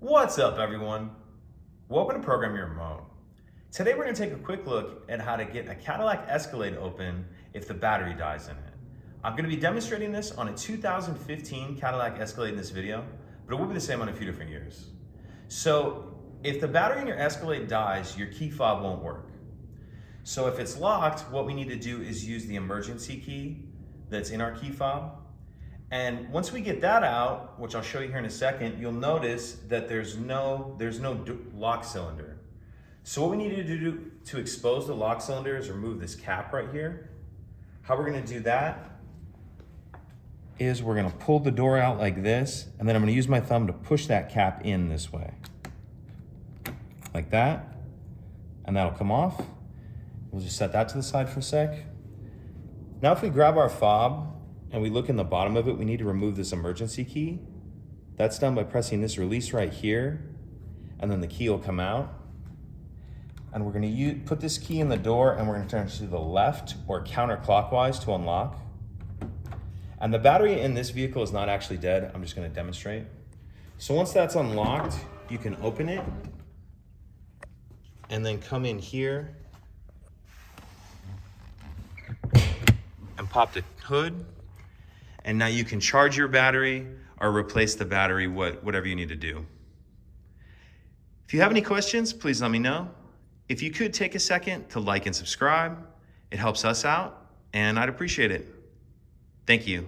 What's up, everyone? Welcome to Program Your Remote. Today we're going to take a quick look at how to get a Cadillac Escalade open if the battery dies in it. I'm going to be demonstrating this on a 2015 Cadillac Escalade in this video, but it will be the same on a few different years. So if the battery in your Escalade dies, your key fob won't work. So if it's locked, what we need to do is use the emergency key that's in our key fob. And once we get that out, which I'll show you here in a second, you'll notice that there's no lock cylinder. So what we need to do to expose the lock cylinder is remove this cap right here. How we're gonna do that is we're gonna pull the door out like this, and then I'm gonna use my thumb to push that cap in this way. Like that, and that'll come off. We'll just set that to the side for a sec. Now if we grab our fob, and we look in the bottom of it, we need to remove this emergency key. That's done by pressing this release right here, and then the key will come out. And we're gonna put this key in the door, and we're gonna turn it to the left or counterclockwise to unlock. And the battery in this vehicle is not actually dead. I'm just gonna demonstrate. So once that's unlocked, you can open it, and then come in here, and pop the hood. And now you can charge your battery or replace the battery, whatever you need to do. If you have any questions, please let me know. If you could take a second to like and subscribe, it helps us out, and I'd appreciate it. Thank you.